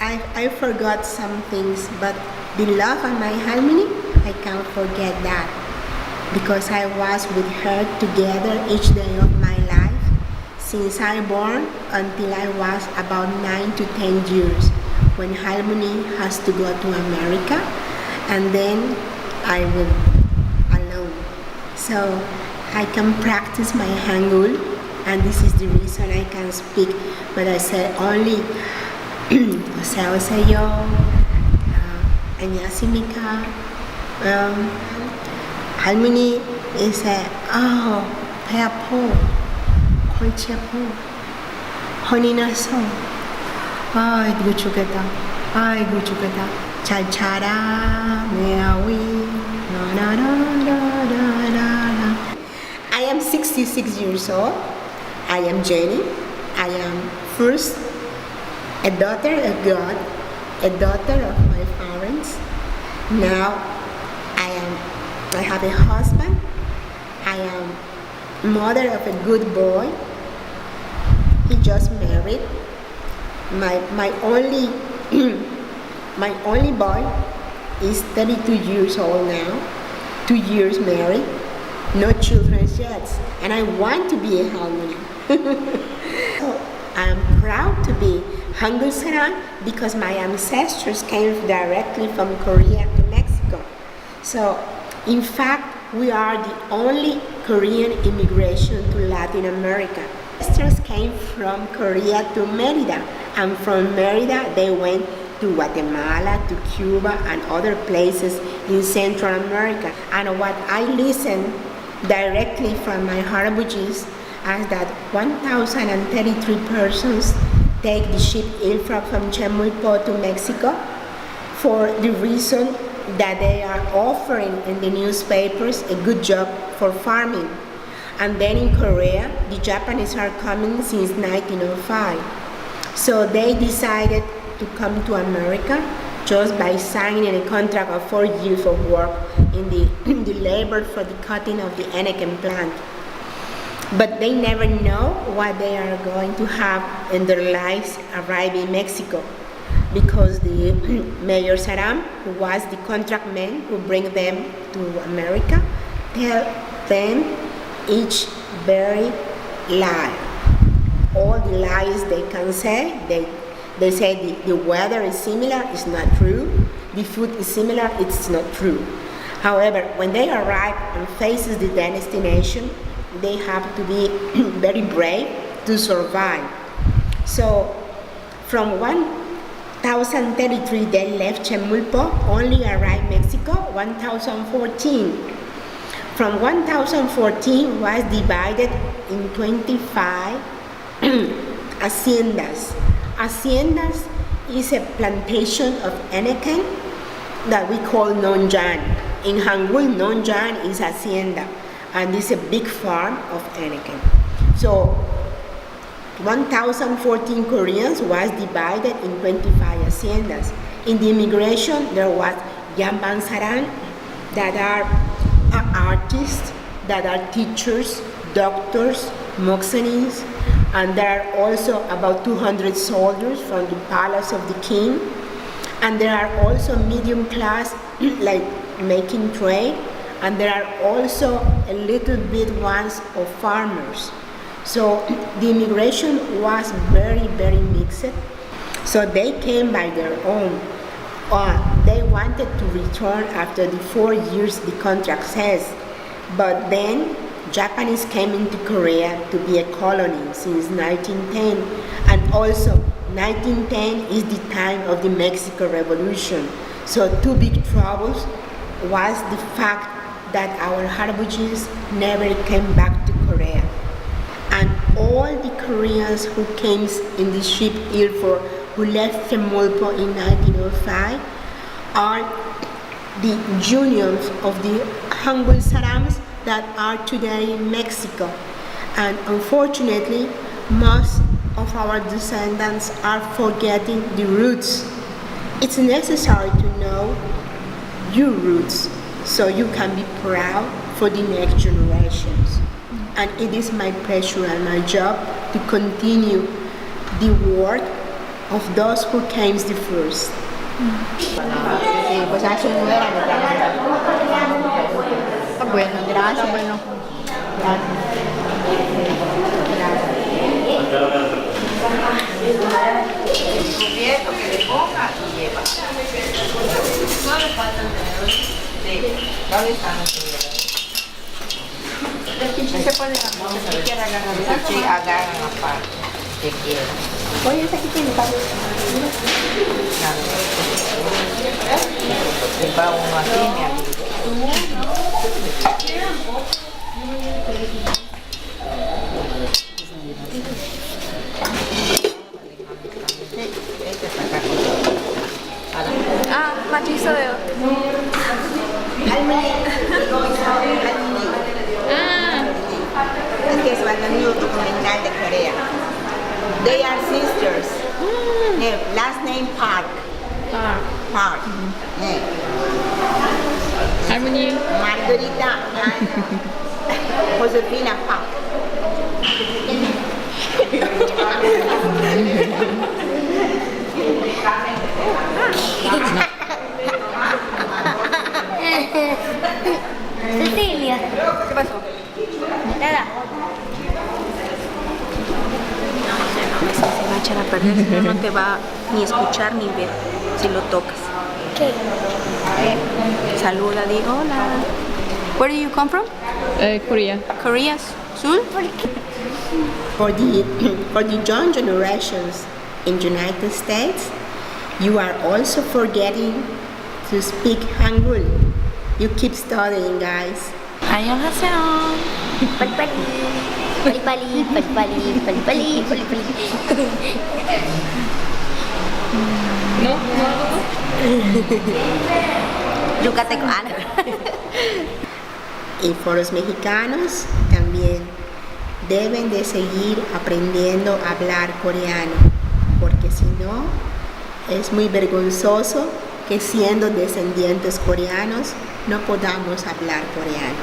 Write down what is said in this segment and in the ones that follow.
I forgot some things, but the love of my harmony, I can't forget that. Because I was with her together each day of my life, since I born until I was about 9 to 10 years, when Harmony has to go to America, and then I will alone. So I can practice my Hangul, and this is the reason I can speak, but I said only 오세요, 안녕하십니까. 할머니 is 배 아파, 골치 아파, 혼이 났어. 아이고 죽겠다, 아이고 죽겠다. 잘 자라, 내 아위. I am 66 years old. I am Genny. I am first a daughter of God, a daughter of my parents. Now I have a husband. I am mother of a good boy. He just married. My only my only boy is 32 years old now, 2 years married, no children yet, and I want to be a harmony. So I'm proud to be Hangul Sarang because my ancestors came directly from Korea to Mexico. So in fact, we are the only Korean immigration to Latin America. Ancestors came from Korea to Merida, and from Merida they went to Guatemala, to Cuba, and other places in Central America. And what I listened directly from my Harabujis is that 1,033 persons take the ship infra from Chemulpo to Mexico for the reason that they are offering in the newspapers a good job for farming. And then in Korea, the Japanese are coming since 1905. So they decided to come to America just by signing a contract of 4 years of work in the labor for the cutting of the Anakin plant. But they never know what they are going to have in their lives arriving in Mexico, because the Mayor Saram, who was the contract man who bring them to America, tell them each very lie. All the lies they can say, they say the weather is similar, it's not true. The food is similar, it's not true. However, when they arrive and faces the destination, they have to be very brave to survive. So from 1,033 they left Chemulpo, only arrived Mexico 1,014. From 1,014 was divided in 25 haciendas. Haciendas is a plantation of Anakin that we call nonjan. In Hangul, nonjan is hacienda, and it's a big farm of Anakin. So 1,014 Koreans was divided in 25 haciendas. In the immigration, there was Yamban Saran, that are artists, that are teachers, doctors, moxanis, and there are also about 200 soldiers from the palace of the king. And there are also medium class, like making trade, and there are also a little bit ones of farmers. So the immigration was very, very mixed. So they came by their own. They wanted to return after the 4 years the contract says, but then Japanese came into Korea to be a colony since 1910, and also 1910 is the time of the Mexican Revolution. So two big troubles was the fact that our Harabujis never came back to Korea. And all the Koreans who came in the ship Ilfor, who left Chemulpo in 1905, are the unions of the Hangul Sarams that are today in Mexico. And unfortunately, most of our descendants are forgetting the roots. It's necessary to know your roots so you can be proud for the next generations. And it is my pleasure and my job to continue the work of those who came the first. Sí, pues a su nuera le Bueno, Gracias. Bueno. Cubierto que le ponga y lleva. No le faltan tenedores. Sí. ¿Dónde están los tenedores? Se puede agarrar. Si quiere agarrar. Sí, agarran aparte. Que quiera. Oye, esa aquí tiene varios. Le va uno así, mi amigo. Macizo de Es que es un documental de Corea. They are sisters. Their last name Park. Park. 할머니. Margarita and Josefina Park. Cecilia. ¿Qué pasó? Nada. Se va a echar a perder, si no, no te va ni escuchar ni ver si lo tocas. ¿Qué? Saluda, di hola. Where do you come from? Korea. Korea, Seoul? For the young generations in United States, you are also forgetting to speak Hangul. You keep studying, guys. 안녕하세요. Palipali. Palipali. Palipali. Palipali. Palipali. No? Yucatecan. Y for los mexicanos también deben de seguir aprendiendo a hablar coreano, porque si no, es muy vergonzoso que siendo descendientes coreanos no podamos hablar coreano.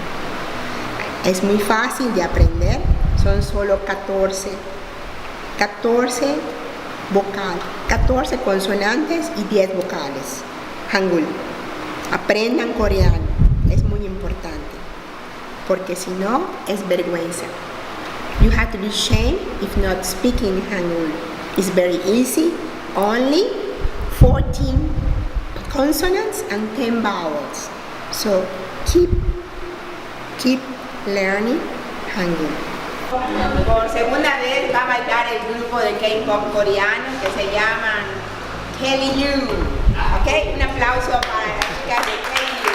Es muy fácil de aprender, son solo 14 consonantes y 10 vocales. Hangul. Aprendan coreano, es muy importante, porque si no, es vergüenza. You have to be ashamed if not speaking Hangul. It's very easy, only 14 consonants and 10 vowels. So keep learning Hangul. Por segunda vez va a bailar el grupo de K-pop coreano que se llaman Kelly You. ¿Ok? Un aplauso para las chicas de Kelly You.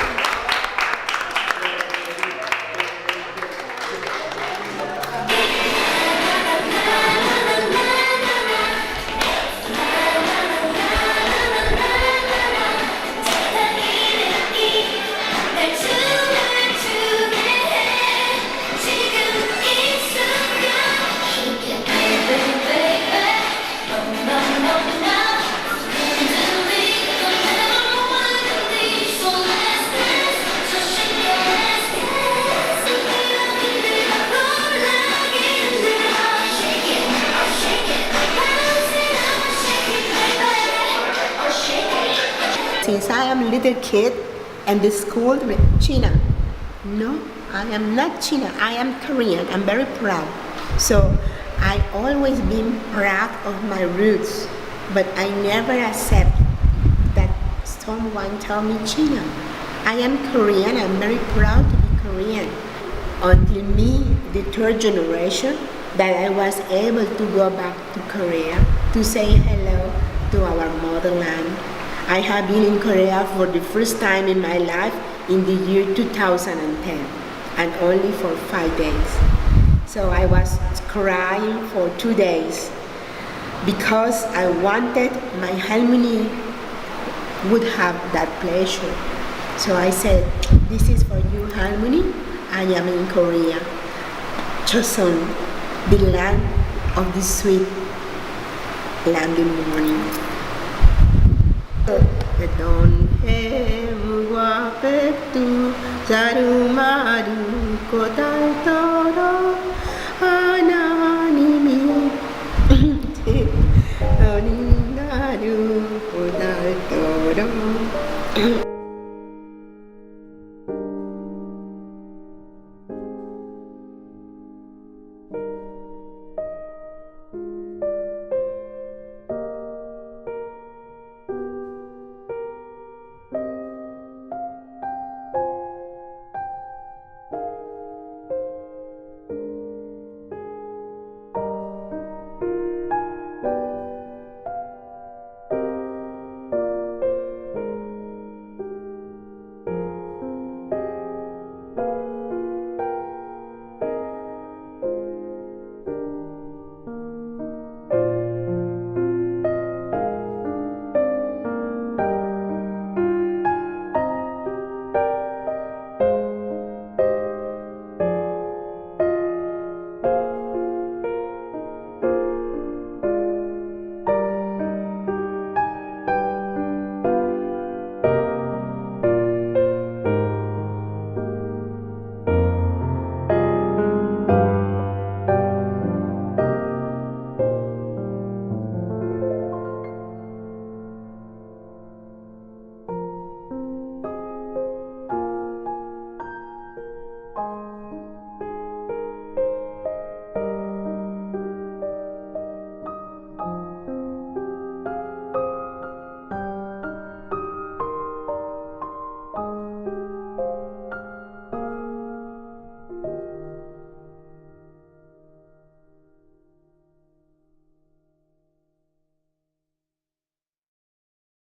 Since I am a little kid and the school with China. No, I am not China. I am Korean. I'm very proud. So I always been proud of my roots, but I never accept that someone tell me China. I am Korean. I'm very proud to be Korean. Until me, the third generation, that I was able to go back to Korea to say hello to our motherland. I have been in Korea for the first time in my life in the year 2010 and only for 5 days. So I was crying for 2 days because I wanted my harmony would have that pleasure. So I said, this is for you, Harmony. I am in Korea, Chosun, the land of the sweet land in the morning. Don he muwa petu sarumaru kotai toro ananimi oninga Bye.